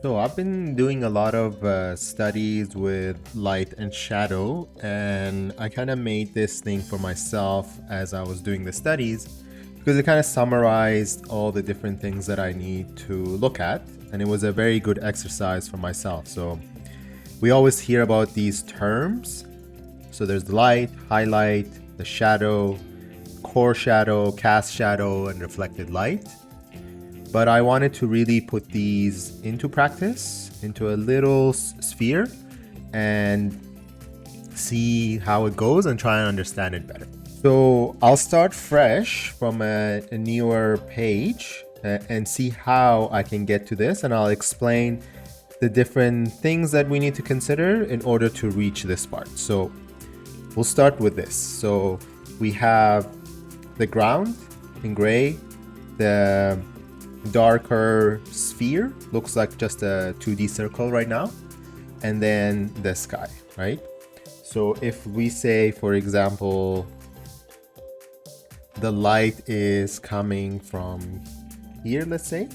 So I've been doing a lot of studies with light and shadow, and I kind of made this thing for myself as I was doing the studies because it kind of summarized all the different things that I need to look at, and it was a very good exercise for myself. So we always hear about these terms. So there's the light, highlight, the shadow, core shadow, cast shadow, and reflected light. But I wanted to really put these into practice, into a little sphere, and see how it goes and try and understand it better. So I'll start fresh from a newer page and see how I can get to this, and I'll explain the different things that we need to consider in order to reach this part. So we'll start with this. So we have the ground in gray, the darker sphere, looks like just a 2D circle right now, and then the sky, right? So if we say, for example, the light is coming from here, let's say.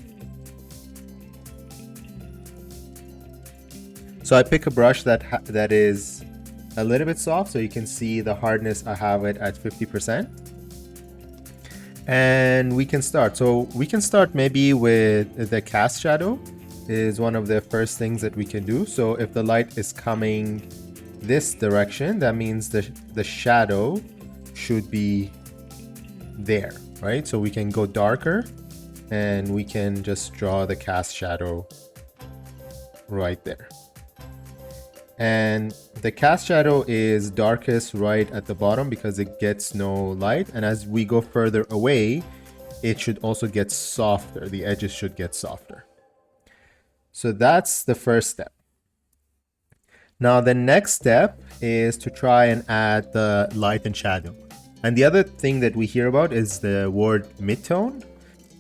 So I pick a brush that is a little bit soft, so you can see the hardness, I have it at 50%. And we can start. So we can start maybe with the cast shadow is one of the first things that we can do. So if the light is coming this direction, that means the shadow should be there, right? So we can go darker and we can just draw the cast shadow right there. And the cast shadow is darkest right at the bottom because it gets no light, and as we go further away it should also get softer, the edges should get softer. So that's the first step. Now the next step is to try and add the light and shadow. And the other thing that we hear about is the word midtone.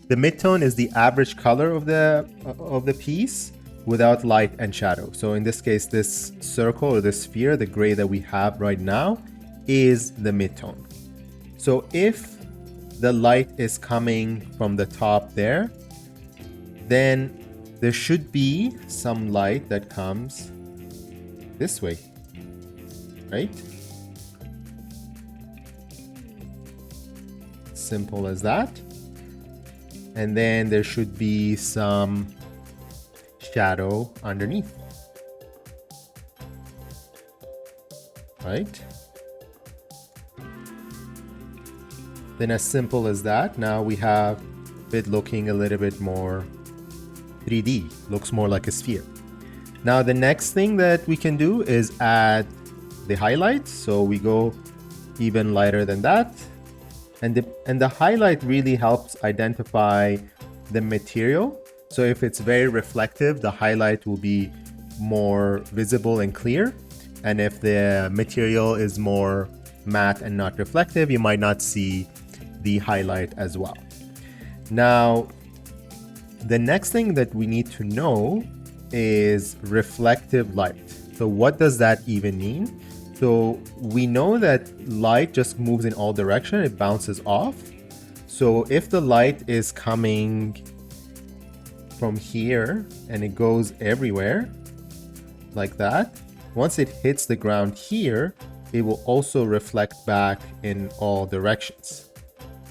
The midtone is the average color of the piece without light and shadow. So in this case, this circle or this sphere, the gray that we have right now, is the midtone. So if the light is coming from the top there, then there should be some light that comes this way, right? Simple as that. And then there should be some shadow underneath, right? Then as simple as that, now we have it looking a little bit more 3D, looks more like a sphere. Now the next thing that we can do is add the highlight. So we go even lighter than that, and the highlight really helps identify the material. So if it's very reflective, the highlight will be more visible and clear. And if the material is more matte and not reflective, you might not see the highlight as well. Now, the next thing that we need to know is reflective light. So what does that even mean? So we know that light just moves in all directions, it bounces off. So if the light is coming from here and it goes everywhere like that, once it hits the ground here, it will also reflect back in all directions,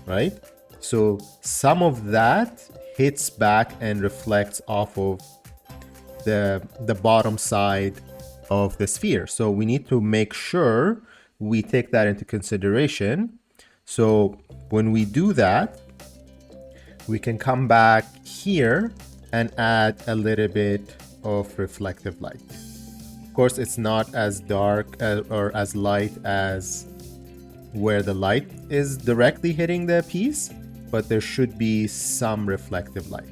right? So some of that hits back and reflects off of the bottom side of the sphere. So we need to make sure we take that into consideration. So when we do that, we can come back here and add a little bit of reflective light. Of course, it's not as dark or as light as where the light is directly hitting the piece, but there should be some reflective light.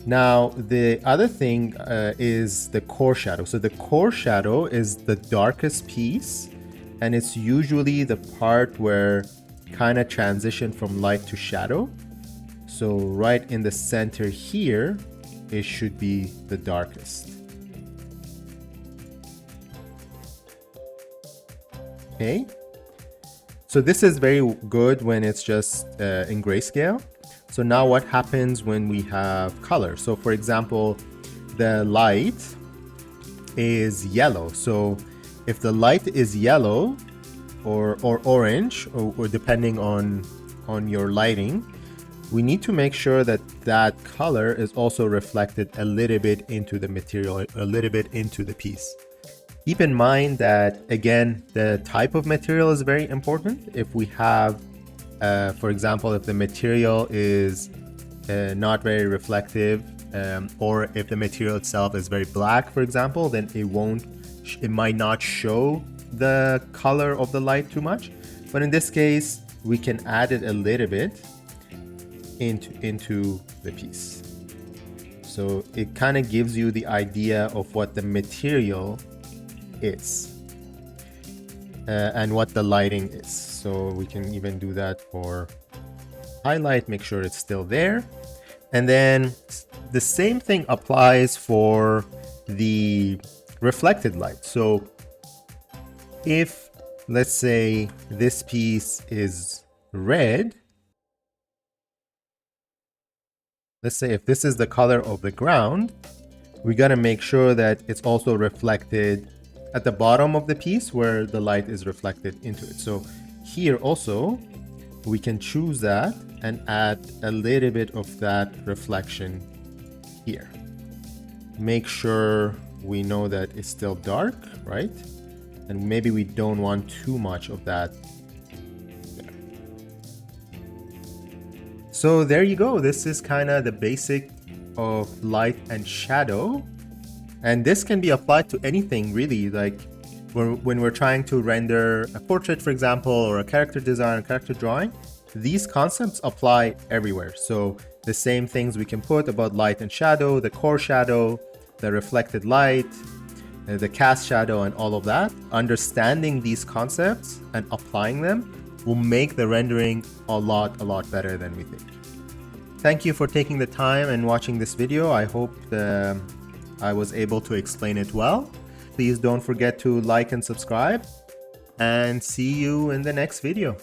Now, the other thing is the core shadow. So the core shadow is the darkest piece, and it's usually the part where kind of transition from light to shadow. So right in the center here, it should be the darkest. Okay. So this is very good when it's just in grayscale. So now what happens when we have color? So for example, the light is yellow. So if the light is yellow or orange, or depending on your lighting, we need to make sure that that color is also reflected a little bit into the material, a little bit into the piece. Keep in mind that, again, the type of material is very important. If we have, for example, if the material is not very reflective, or if the material itself is very black, for example, then it might not show the color of the light too much. But in this case, we can add it a little bit into the piece. So it kind of gives you the idea of what the material is and what the lighting is. So we can even do that for highlight, make sure it's still there. And then the same thing applies for the reflected light. So if, let's say, this piece is red, let's say if this is the color of the ground, we got to make sure that it's also reflected at the bottom of the piece where the light is reflected into it. So here also, we can choose that and add a little bit of that reflection here. Make sure we know that it's still dark, right? And maybe we don't want too much of that there. So there you go. This is kind of the basic of light and shadow. And this can be applied to anything really, like when we're trying to render a portrait, for example, or a character design, a character drawing. These concepts apply everywhere. So the same things we can put about light and shadow, the core shadow, the reflected light, the cast shadow, and all of that. Understanding these concepts and applying them will make the rendering a lot better than we think. Thank you for taking the time and watching this video. I hope I was able to explain it well. Please don't forget to like and subscribe, and see you in the next video.